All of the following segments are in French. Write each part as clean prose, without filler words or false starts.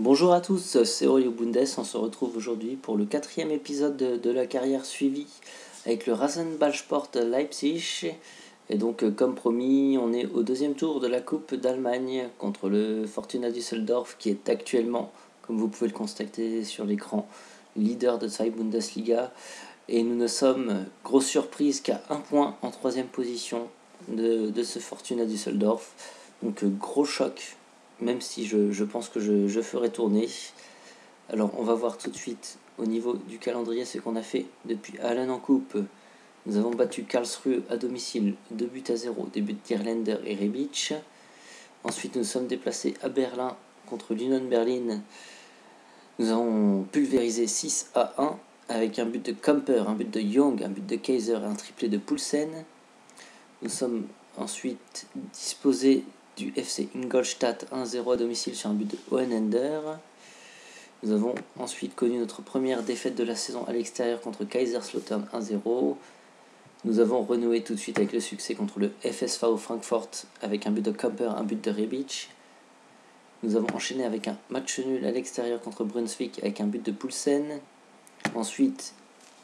Bonjour à tous, c'est Aurélio Bundes. On se retrouve aujourd'hui pour le 4e épisode de la carrière suivie avec le Rasenballsport Leipzig. Et donc, comme promis, on est au deuxième tour de la Coupe d'Allemagne contre le Fortuna Düsseldorf, qui est actuellement, comme vous pouvez le constater sur l'écran, leader de Zweite Bundesliga. Et nous ne sommes, grosse surprise, qu'à un point en 3e position de ce Fortuna Düsseldorf. Donc, gros choc, même si je pense que je ferai tourner. Alors, on va voir tout de suite au niveau du calendrier ce qu'on a fait depuis Allen en coupe. Nous avons battu Karlsruhe à domicile 2-0, des buts d'Irlander et Rebic. Ensuite, nous sommes déplacés à Berlin contre l'Union Berlin. Nous avons pulvérisé 6-1 avec un but de Kamper, un but de Young, un but de Kaiser et un triplé de Poulsen. Nous sommes ensuite disposés du FC Ingolstadt 1-0 à domicile sur un but de Hohenender. Nous avons ensuite connu notre première défaite de la saison à l'extérieur contre Kaiserslautern 1-0. Nous avons renoué tout de suite avec le succès contre le FSV Francfort avec un but de Kamper, un but de Rebic. Nous avons enchaîné avec un match nul à l'extérieur contre Brunswick avec un but de Poulsen. Ensuite,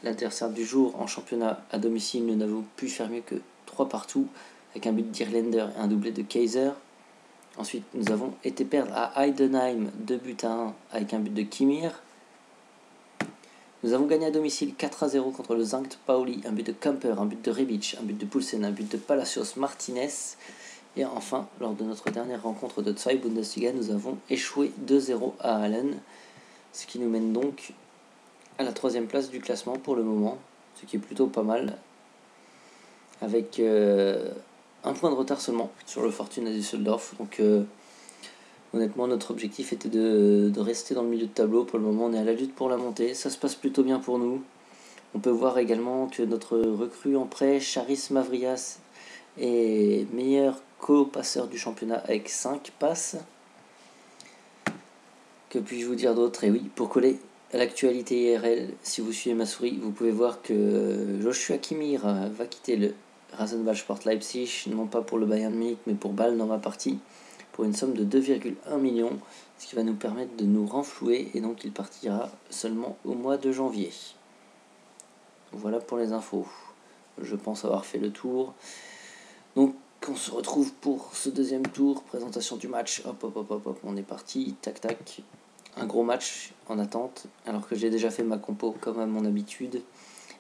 l'adversaire du jour en championnat à domicile, nous n'avons pu faire mieux que 3 partout avec un but d'Irlander et un doublé de Kaiser. Ensuite, nous avons été perdre à Heidenheim 2-1 avec un but de Kimir. Nous avons gagné à domicile 4-0 contre le Sankt Pauli, un but de Kamper, un but de Rebic, un but de Poulsen, un but de Palacios Martinez. Et enfin, lors de notre dernière rencontre de Zweite Bundesliga, nous avons échoué 2-0 à Allen, ce qui nous mène donc à la 3e place du classement pour le moment, ce qui est plutôt pas mal, avec un point de retard seulement sur le Fortuna Düsseldorf. Donc honnêtement, notre objectif était de rester dans le milieu de tableau. Pour le moment, on est à la lutte pour la montée. Ça se passe plutôt bien pour nous. On peut voir également que notre recrue en prêt, Charis Mavrias, est meilleur co-passeur du championnat avec 5 passes. Que puis-je vous dire d'autre? Et oui, pour coller à l'actualité IRL, si vous suivez ma souris, vous pouvez voir que Joshua Kimmich va quitter le Rasenballsport Leipzig, non pas pour le Bayern Munich, mais pour Bâle dans ma partie, pour une somme de 2,1 millions, ce qui va nous permettre de nous renflouer, et donc il partira seulement au mois de janvier. Voilà pour les infos. Je pense avoir fait le tour. Donc on se retrouve pour ce deuxième tour, présentation du match. Hop, on est parti, tac tac. Un gros match en attente, alors que j'ai déjà fait ma compo comme à mon habitude,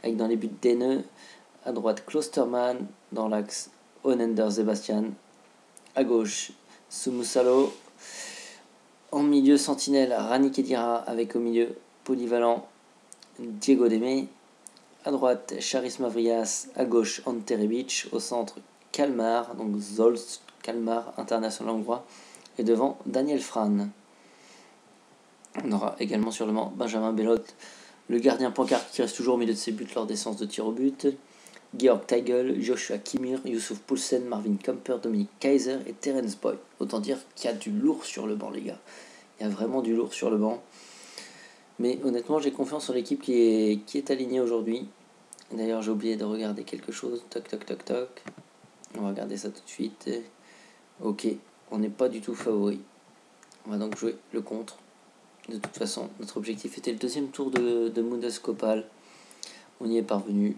avec dans les buts Dene, à droite Klostermann, dans l'axe Hohenender Sebastian, à gauche Sumusalo, en milieu Sentinelle Rani Khedira, avec au milieu polyvalent Diego Deme, à droite Charis Mavrias, à gauche Ante Rebic, au centre Kalmar, donc Zolz Kalmar, international hongrois, et devant Daniel Fran. On aura également sur le banc Benjamin Bellotte, le gardien pancarte qui reste toujours au milieu de ses buts lors des séances de tir au but, Georg Teigl, Joshua Kimmich, Youssouf Poulsen, Marvin Kamper, Dominique Kaiser et Terence Boyd. Autant dire qu'il y a du lourd sur le banc, les gars. Il y a vraiment du lourd sur le banc. Mais honnêtement, j'ai confiance en l'équipe qui est alignée aujourd'hui. D'ailleurs, j'ai oublié de regarder quelque chose. Toc. On va regarder ça tout de suite. Ok, on n'est pas du tout favori. On va donc jouer le contre. De toute façon, notre objectif était le deuxième tour de Bundeskopal. On y est parvenu.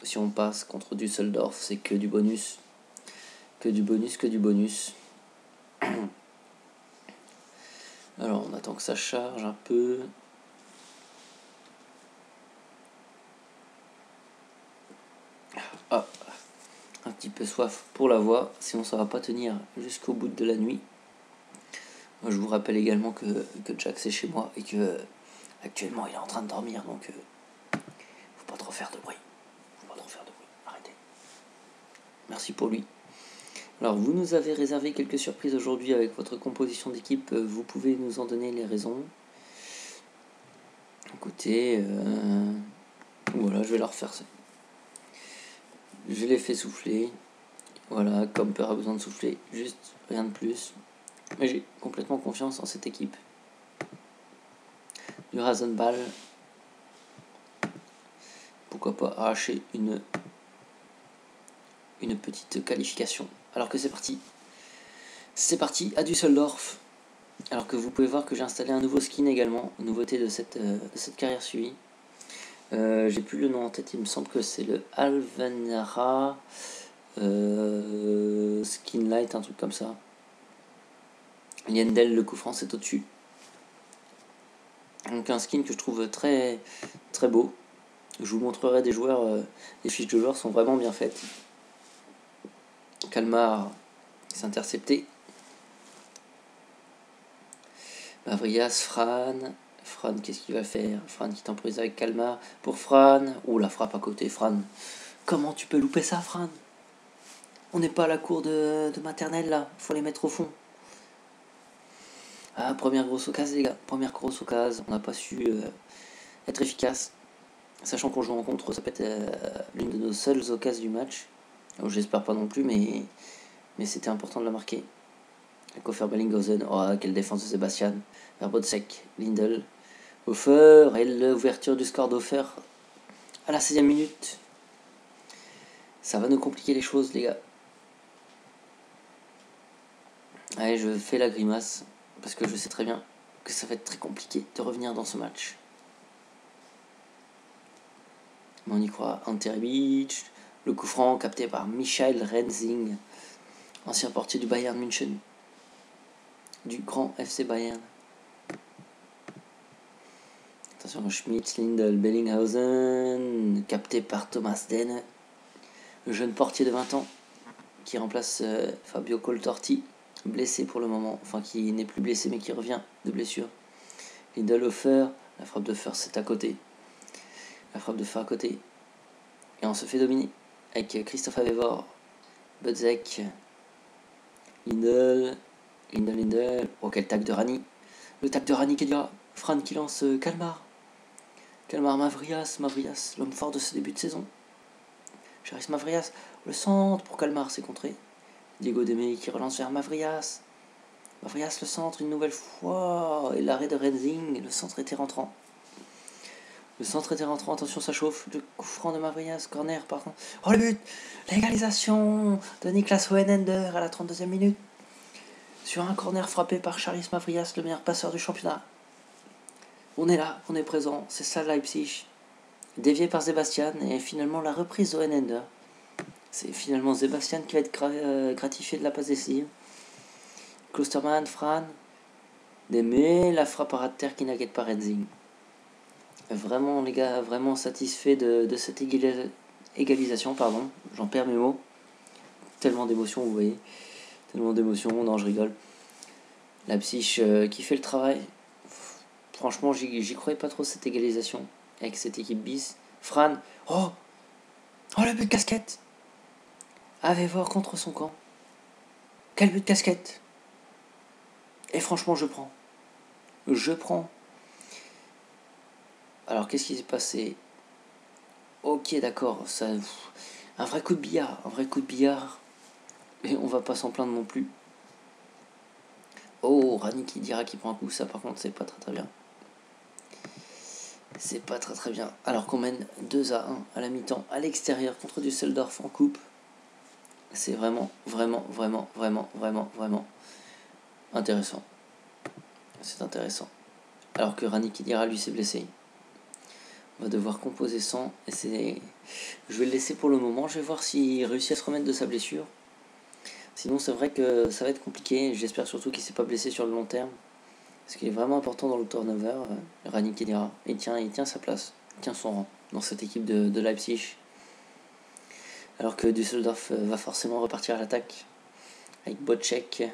Si on passe contre Düsseldorf, c'est que du bonus. Que du bonus. Alors, on attend que ça charge un peu. Ah, un petit peu soif pour la voix, sinon ça va pas tenir jusqu'au bout de la nuit. Je vous rappelle également que Jack c'est chez moi et que actuellement il est en train de dormir, donc faut pas trop faire de bruit. Arrêtez. Merci pour lui. Alors vous nous avez réservé quelques surprises aujourd'hui avec votre composition d'équipe. Vous pouvez nous en donner les raisons. Écoutez, voilà, je vais leur faire ça. Je l'ai fait souffler. Voilà, Kamper a besoin de souffler, juste rien de plus. Mais j'ai complètement confiance en cette équipe. Du Rasenball. Pourquoi pas arracher une petite qualification. Alors que c'est parti. C'est parti à Düsseldorf. Alors que vous pouvez voir que j'ai installé un nouveau skin également, nouveauté de cette carrière suivie. J'ai plus le nom en tête, il me semble que c'est le Alvanara Skin Light, un truc comme ça. Yendel, le coup franc, c'est au-dessus. Donc un skin que je trouve très, très beau. Je vous montrerai des joueurs, les fiches de joueurs sont vraiment bien faites. Kalmar s'est intercepté. Mavrias, Fran, qu'est-ce qu'il va faire? Fran qui temporise avec Kalmar pour Fran. Oh, la frappe à côté, Fran. Comment tu peux louper ça, Fran? On n'est pas à la cour de maternelle là, faut les mettre au fond. Ah, première grosse occasion, les gars. Première grosse occasion. On n'a pas su être efficace. Sachant qu'on joue en contre, ça peut être l'une de nos seules occasions du match. J'espère pas non plus, mais c'était important de la marquer. Koffer Bellinghausen, oh quelle défense de Sébastien. Verbotsek, Lindel, Hofer, et l'ouverture du score d'Hofer à la 16e minute. Ça va nous compliquer les choses, les gars. Allez, je fais la grimace, parce que je sais très bien que ça va être très compliqué de revenir dans ce match. Mais on y croit. Ante Rebic, le coup franc capté par Michael Rensing, ancien portier du Bayern München, du grand FC Bayern. Attention, Schmitz, Lindel, Bellinghausen, capté par Thomas Dehne, le jeune portier de 20 ans qui remplace Fabio Coltorti, blessé pour le moment, enfin qui n'est plus blessé mais qui revient de blessure. Lindelhofer, la frappe de Fer c'est à côté. La frappe de Fer à côté. Et on se fait dominer avec Christophe Avevor, Budzek, Lindel. Oh quel tac de Rani. Le tac de Rani qui est là. Fran qui lance Kalmar. Mavrias, l'homme fort de ce début de saison. Charis Mavrias, le centre pour Kalmar, c'est contré. Diego Demey qui relance vers Mavrias. Mavrias le centre une nouvelle fois. Et l'arrêt de Rensing, le centre était rentrant. Attention ça chauffe. Le coup franc de Mavrias, corner par contre. Oh le but. L'égalisation de Niklas Hohenender à la 32e minute. Sur un corner frappé par Charis Mavrias, le meilleur passeur du championnat. On est là, on est présent, c'est ça Leipzig. Dévié par Sébastien et finalement la reprise de Hohenender. C'est finalement Sébastien qui va être gratifié de la passe décisive. Klostermann, Fran, Demey, la frappe à ras de terre qui n'inquiète pas Rensing. Vraiment les gars, vraiment satisfait de cette égalisation, pardon, j'en perds mes mots. Tellement d'émotions, vous voyez. Tellement d'émotions, non je rigole. Leipzig qui fait le travail. Franchement, j'y croyais pas trop cette égalisation avec cette équipe bis. Fran, oh le but de casquette. Avevor contre son camp. Quel but de casquette. Et franchement, je prends. Alors, qu'est-ce qui s'est passé? Ok, d'accord, ça, un vrai coup de billard. Et on va pas s'en plaindre non plus. Oh, Rani qui dira qu'il prend un coup, ça par contre, c'est pas très très bien. C'est pas très très bien. Alors qu'on mène 2-1 à la mi-temps, à l'extérieur, contre Düsseldorf en coupe. C'est vraiment intéressant. C'est intéressant. Alors que Rani Kedira, lui, s'est blessé. On va devoir composer sans. Et je vais le laisser pour le moment. Je vais voir s'il réussit à se remettre de sa blessure. Sinon, c'est vrai que ça va être compliqué. J'espère surtout qu'il ne s'est pas blessé sur le long terme. Parce qu'il est vraiment important dans le turnover, Rani Kedira. Il tient sa place. Il tient son rang dans cette équipe de Leipzig. Alors que Düsseldorf va forcément repartir à l'attaque. Avec Bocek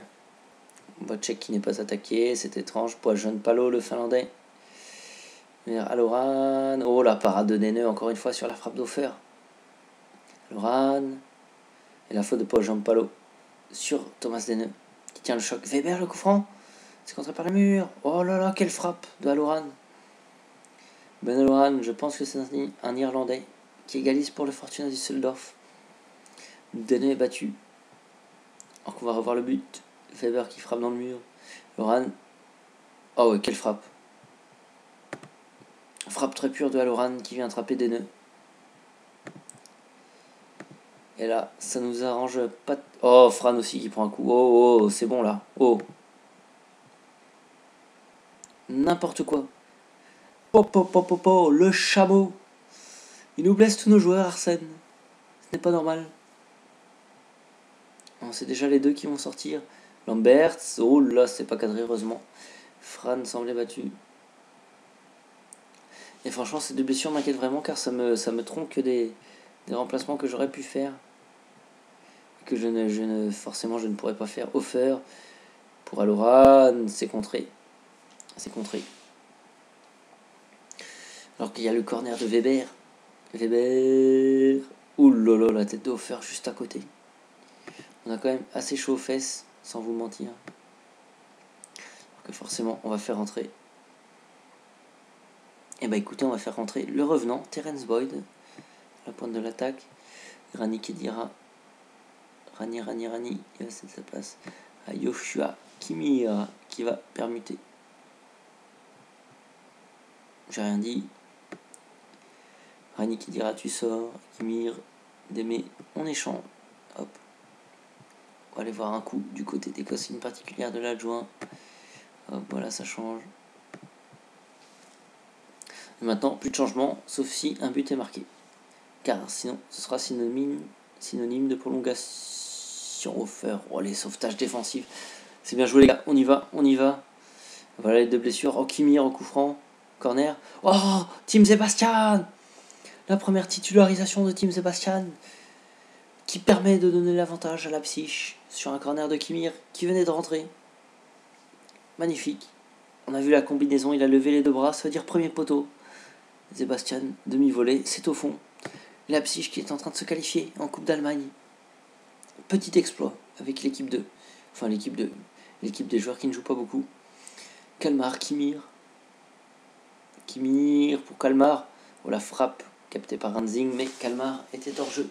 qui n'est pas attaqué, c'est étrange. Poisson Palo, le finlandais. Vers Aloran. Oh la parade de Dene encore une fois sur la frappe d'Hofer. Aloran. Et la faute de Poisson Palo sur Thomas Dene qui tient le choc. Weber le coup franc. C'est contré par le mur. Oh là là, quelle frappe de Aloran. Ben Aloran, je pense que c'est un Irlandais qui égalise pour le Fortuna Düsseldorf. Dene est battu. Alors qu'on va revoir le but. Weber qui frappe dans le mur. Aloran. Oh ouais, quelle frappe. Frappe très pure de Aloran qui vient attraper des nœuds. Et là, ça nous arrange pas. Oh, Fran aussi qui prend un coup. Oh, c'est bon là. Oh. N'importe quoi. Le chameau. Il nous blesse tous nos joueurs, Arsène. Ce n'est pas normal. C'est déjà les deux qui vont sortir. Lambert, oh là, c'est pas cadré, heureusement. Fran semblait battu. Et franchement, ces deux blessures m'inquiètent vraiment car ça me trompe que des remplacements que j'aurais pu faire. Que forcément, je ne pourrais pas faire. Offer pour Aloran, c'est contré. C'est contré. Alors qu'il y a le corner de Weber. Weber. Ouh là là, la tête de Offer juste à côté. On a quand même assez chaud aux fesses, sans vous mentir. Alors que forcément, on va faire rentrer. Et bah écoutez, on va faire rentrer le revenant, Terence Boyd, à la pointe de l'attaque. Rani Kedira. Rani, il va céder sa place à Yoshua Kimira qui va permuter. J'ai rien dit. Rani Kedira, tu sors. Kimir, Démé, on échange. Hop. On va aller voir un coup du côté des consignes particulières de l'adjoint. Hop, voilà, ça change. Et maintenant, plus de changement, sauf si un but est marqué. Car sinon, ce sera synonyme de prolongation offert. Oh, les sauvetages défensifs. C'est bien joué, les gars. On y va. Voilà les deux blessures. Oh, Kimir au coup franc. Corner. Oh, Team Sébastien. La première titularisation de Team Sébastien qui permet de donner l'avantage à Leipzig sur un corner de Kimir qui venait de rentrer. Magnifique. On a vu la combinaison, il a levé les deux bras, ça veut dire premier poteau. Sébastien, demi-volée, c'est au fond. Leipzig qui est en train de se qualifier en Coupe d'Allemagne. Petit exploit avec l'équipe 2. Enfin, l'équipe des joueurs qui ne jouent pas beaucoup. Kalmar, Kimir pour Kalmar. Oh, la frappe captée par Ranzing, mais Kalmar était hors jeu.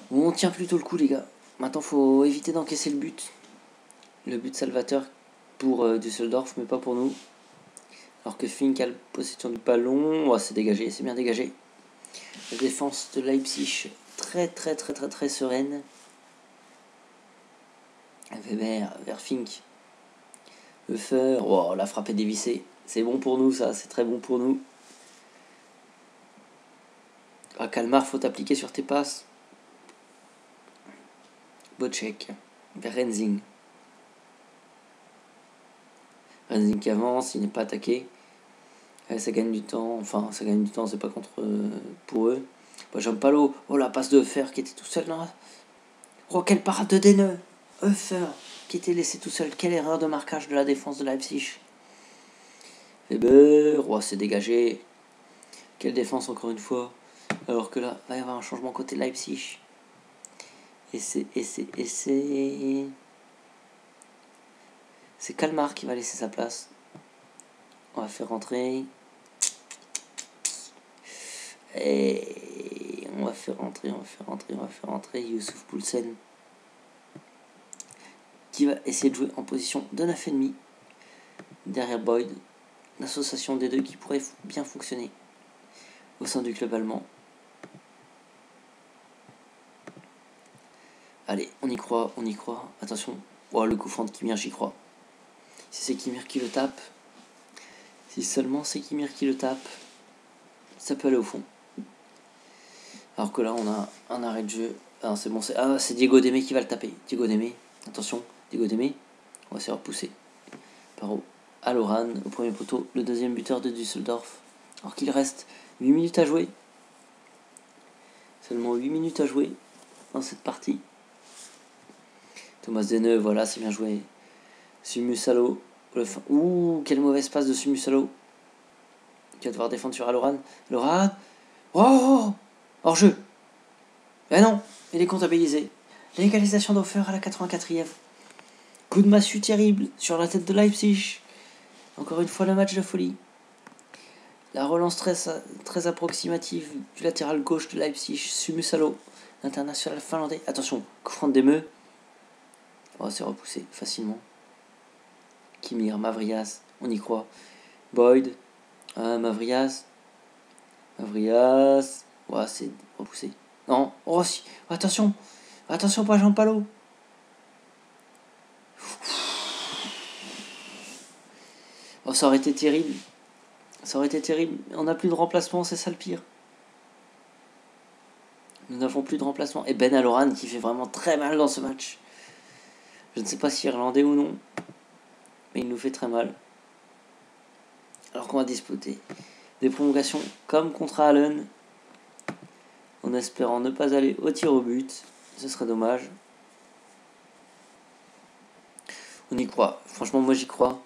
Bon, on tient plutôt le coup, les gars. Maintenant, faut éviter d'encaisser le but. Le but salvateur pour Düsseldorf, mais pas pour nous. Alors que Fink a la possession du ballon. Oh, c'est dégagé, c'est bien dégagé. La défense de Leipzig très sereine. Weber vers Fink. Hofer. Oh, la frappe est dévissée. C'est bon pour nous, ça. C'est très bon pour nous. Ah, Kalmar, faut t'appliquer sur tes passes. Bocek vers Renzing. Renzing qui avance, il n'est pas attaqué. Ça gagne du temps. Enfin, ça gagne du temps, c'est pas contre pour eux. Jean-Palo. Oh, la passe de Hofer qui était tout seul là. Oh, quelle parade de Deneux. Hofer qui était laissé tout seul. Quelle erreur de marquage de la défense de Leipzig. Weber. Oh, c'est dégagé. Quelle défense encore une fois. Alors que là, il va y avoir un changement côté Leipzig. Et c'est Kalmar qui va laisser sa place. On va faire rentrer. Et on va faire rentrer Youssouf Poulsen qui va essayer de jouer en position de 9,5 derrière Boyd. L'association des deux qui pourrait bien fonctionner au sein du club allemand. Allez, on y croit. Attention. Oh, le coup franc de Kimir, j'y crois. Si c'est Kimir qui le tape, si seulement c'est Kimir qui le tape, ça peut aller au fond. Alors que là, on a un arrêt de jeu. Ah, c'est bon, c'est Diego Démé qui va le taper. Diego Démé, attention, Diego Démé. On va se faire repousser par Aloran au premier poteau, le deuxième buteur de Düsseldorf. Alors qu'il reste 8 minutes à jouer. Seulement 8 minutes à jouer dans cette partie. Thomas Deneux, voilà, c'est bien joué. Sumusalo. Ouh, quelle mauvaise passe de Sumusalo. Qui va devoir défendre sur Aloran. Aloran. Oh, hors jeu. Ben non, il est comptabilisé. L'égalisation d'Hofer à la 84e. Coup de massue terrible sur la tête de Leipzig. Encore une fois, le match de folie. La relance très approximative du latéral gauche de Leipzig, Sumusalo, l'international finlandais. Attention, coup franc de Demeux. Oh, c'est repoussé facilement. Kimir, Mavrias, on y croit. Boyd, Mavrias. Ouais, c'est repoussé. Non, oh si, attention, pas Jean-Palo. Oh, ça aurait été terrible. Ça aurait été terrible. On n'a plus de remplacement, c'est ça le pire. Nous n'avons plus de remplacement. Et Ben Aloran qui fait vraiment très mal dans ce match. Je ne sais pas si irlandais ou non, mais il nous fait très mal. Alors qu'on va disputer des prolongations comme contre Allen, en espérant ne pas aller au tir au but. Ce serait dommage. On y croit. Franchement, moi j'y crois.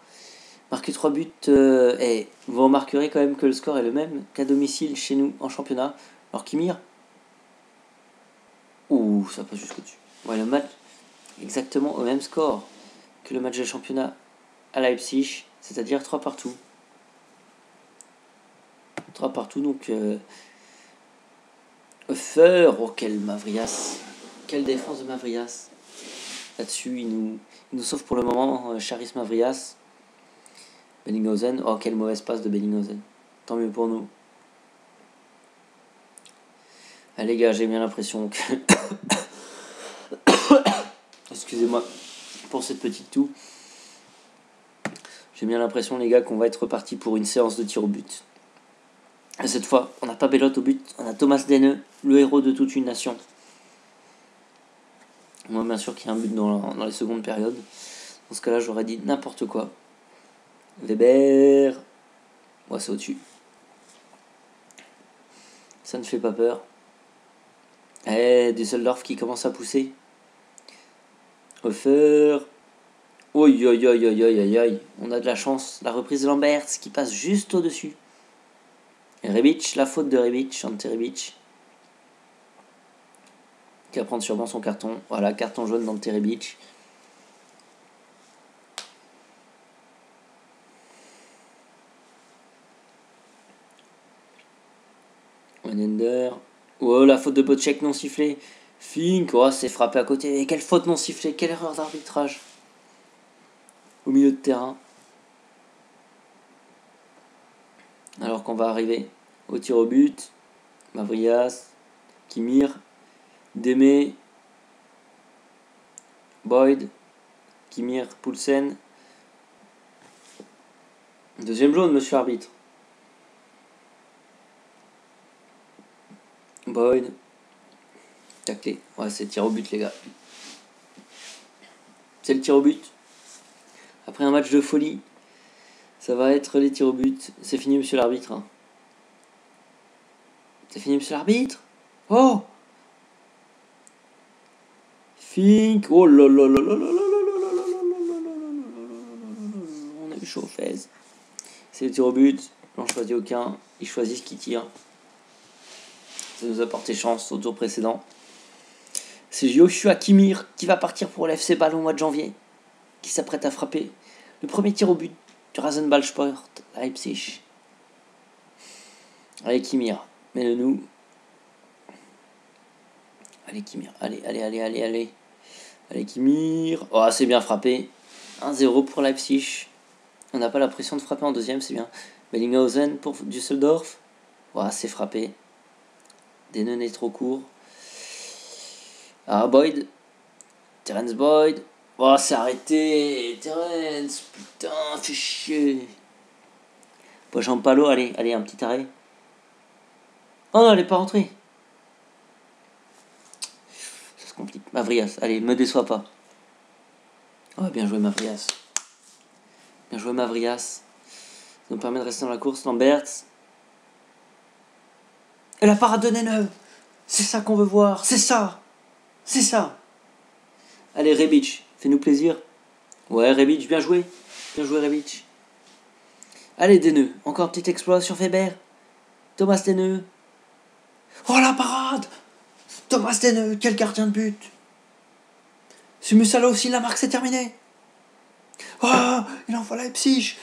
Marquer 3 buts, et vous remarquerez quand même que le score est le même qu'à domicile chez nous en championnat. Alors Kimir, ouh, ça passe jusqu'au-dessus. Ouais, le match exactement au même score que le match de championnat à Leipzig, c'est-à-dire 3 partout. 3 partout, donc Hofer, oh quel Mavrias, quelle défense de Mavrias. Là-dessus, il nous sauve pour le moment, Charis Mavrias. Bellinghausen, oh quelle mauvaise passe de Bellinghausen. Tant mieux pour nous. Ah les gars, j'ai bien l'impression que... Excusez-moi pour cette petite toux. J'ai bien l'impression les gars qu'on va être reparti pour une séance de tir au but. Et cette fois, on n'a pas Belote au but, on a Thomas Dene, le héros de toute une nation. Moi bien sûr qu'il y a un but dans les secondes périodes. Dans ce cas-là, j'aurais dit n'importe quoi. Weber. Ouais, c'est au-dessus. Ça ne fait pas peur. Düsseldorf qui commence à pousser. Hofer. Oi, oi, oi, oi, oi, oi. On a de la chance. La reprise de Lamberts qui passe juste au-dessus. Et Rebic, la faute de Rebic, Ante Rebic. Qui va prendre sûrement son carton. Voilà, carton jaune d'Ante Rebic. Wenender. Oh, la faute de Bocek non sifflée. Fink, oh, c'est frappé à côté. Et quelle faute non sifflée, quelle erreur d'arbitrage. Au milieu de terrain. Alors qu'on va arriver au tir au but. Mavrias, Kimir, Deme, Boyd, Kimir, Poulsen. Deuxième jaune, monsieur arbitre. Boyd. Taclé. Ouais, c'est le tir au but, les gars. C'est le tir au but. Après un match de folie, ça va être les tirs au but. C'est fini, monsieur l'arbitre. Hein. C'est fini, monsieur l'arbitre. Oh Fink. Oh là là là là là là là là là. On a eu chaud aux fesses. C'est le tir au but. J'en choisis aucun. Ils choisissent qui tire. Ça nous a porté chance au tour précédent. C'est Joshua Kimir qui va partir pour l'FC Bâle au mois de janvier. Qui s'apprête à frapper le premier tir au but du Rasenballsport Leipzig. Allez Kimir, mets-le nous. Allez Kimir, allez. Allez Kimir. Oh, c'est bien frappé. 1-0 pour Leipzig. On n'a pas la pression de frapper en deuxième, c'est bien. Bellinghausen pour Düsseldorf. Oh, c'est frappé. Denen est trop court. Ah, Boyd. Terence Boyd. Oh, c'est arrêté. Terence, putain, fais chier. Bon, Jean-Palo, allez, un petit arrêt. Oh non, elle n'est pas rentrée. Ça se complique. Mavrias, allez, me déçois pas. Oh, bien joué, Mavrias. Bien joué, Mavrias. Ça nous permet de rester dans la course. Lamberts. Et la parade de Neneu. C'est ça qu'on veut voir. C'est ça. Allez, Rebic, fais-nous plaisir. Ouais, Rebic, bien joué. Bien joué, Rebic. Allez, Deneux, encore un petit exploit sur Weber. Thomas Deneux. Oh, la parade. Thomas Deneux, quel gardien de but. Sumusalo aussi, la marque, c'est terminé. Oh, il envoie Leipzig.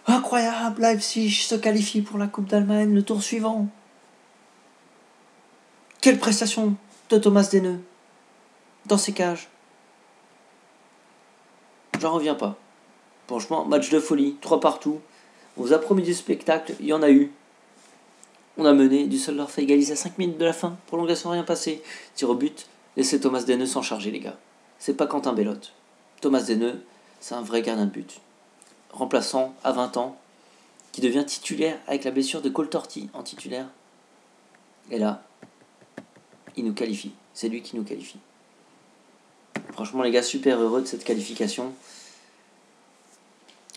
Incroyable, Leipzig se qualifie pour la Coupe d'Allemagne le tour suivant. Quelle prestation de Thomas Deneux dans ses cages. J'en reviens pas. Franchement, match de folie, 3 partout. On vous a promis du spectacle, il y en a eu. On a mené, Düsseldorf a égalisé à 5 minutes de la fin, prolongation rien passé. Tir au but, laissez Thomas Deneux s'en charger les gars. C'est pas Quentin Belote. Thomas Deneux, c'est un vrai gardien de but. Remplaçant à 20 ans, qui devient titulaire avec la blessure de Cole Torti en titulaire. Et là, il nous qualifie. C'est lui qui nous qualifie. Franchement, les gars, super heureux de cette qualification.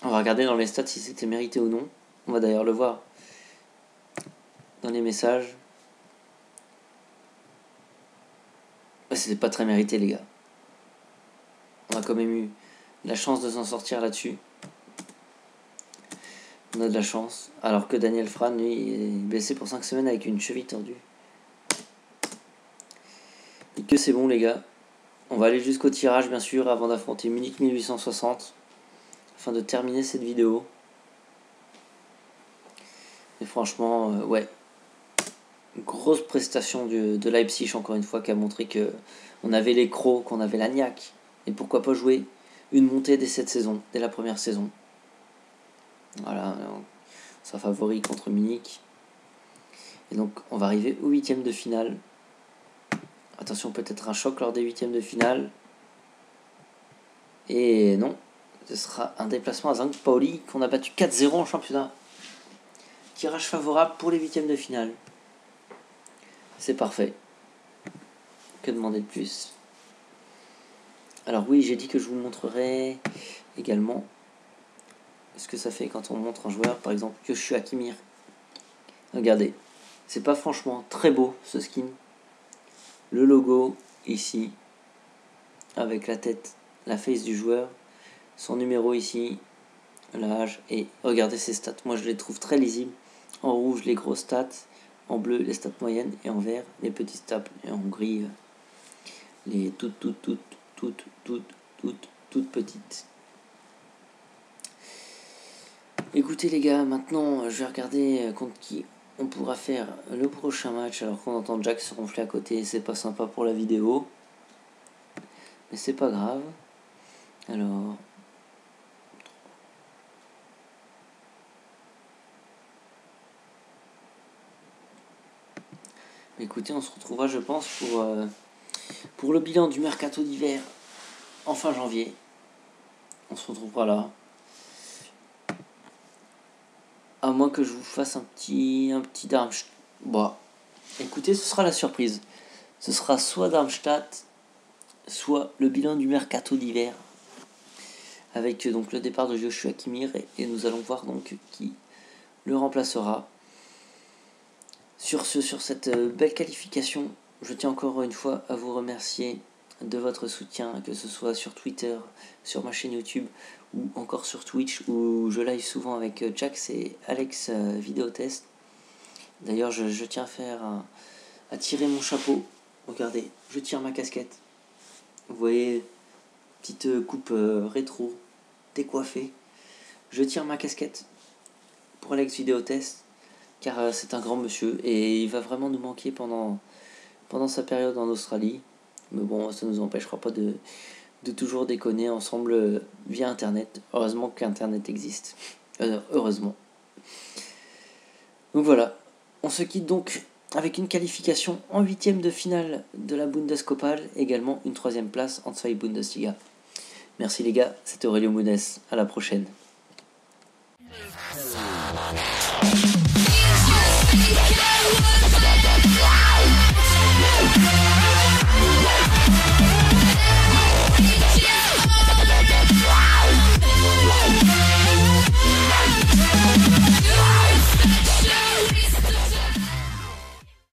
On va regarder dans les stats si c'était mérité ou non. On va d'ailleurs le voir dans les messages. C'était pas très mérité, les gars. On a quand même eu la chance de s'en sortir là-dessus. On a de la chance. Alors que Daniel Fran, lui, est blessé pour 5 semaines avec une cheville tordue. Et que c'est bon, les gars. On va aller jusqu'au tirage, bien sûr, avant d'affronter Munich 1860. Afin de terminer cette vidéo. Et franchement, ouais. Une grosse prestation de Leipzig, encore une fois, qui a montré que on avait les crocs, qu'on avait la niaque. Et pourquoi pas jouer une montée dès cette saison, dès la première saison. Voilà, sa favori contre Munich. Et donc, on va arriver au 8e de finale. Attention, peut-être un choc lors des 8e de finale. Et non, ce sera un déplacement à St. Pauli qu'on a battu 4-0 en championnat. Tirage favorable pour les 8e de finale. C'est parfait. Que demander de plus? Alors oui, j'ai dit que je vous montrerai également ce que ça fait quand on montre un joueur, par exemple Joshua Kimmich. Regardez, c'est pas franchement très beau ce skin. Le logo ici, avec la tête, la face du joueur, son numéro ici, l'âge, et regardez ses stats. Moi je les trouve très lisibles. En rouge les grosses stats, en bleu les stats moyennes, et en vert les petites stats, et en gris les toutes petites. Écoutez les gars, maintenant je vais regarder contre qui on pourra faire le prochain match alors qu'on entend Jack se ronfler à côté. C'est pas sympa pour la vidéo, mais c'est pas grave. Alors, écoutez, on se retrouvera je pense pour le bilan du mercato d'hiver en fin janvier. On se retrouvera là. À moins que je vous fasse un petit Darmstadt. Bon, écoutez, ce sera la surprise. Ce sera soit Darmstadt, soit le bilan du mercato d'hiver. Avec donc le départ de Joshua Kimmich. Et nous allons voir donc qui le remplacera. Sur cette belle qualification, je tiens encore une fois à vous remercier de votre soutien, que ce soit sur Twitter, sur ma chaîne YouTube ou encore sur Twitch où je live souvent avec Jack et Alex Vidéotest. D'ailleurs, je tiens à tirer mon chapeau. Regardez, je tire ma casquette. Vous voyez, petite coupe rétro, décoiffée. Je tire ma casquette pour Alex Vidéotest car c'est un grand monsieur et il va vraiment nous manquer pendant sa période en Australie. Mais bon, ça ne nous empêchera pas de toujours déconner ensemble via Internet. Heureusement qu'Internet existe. Heureusement. Donc voilà, on se quitte donc avec une qualification en 8e de finale de la Bundescopal, également une 3e place en Zweite Bundesliga. Merci les gars, c'était Aurélio Mounès, à la prochaine.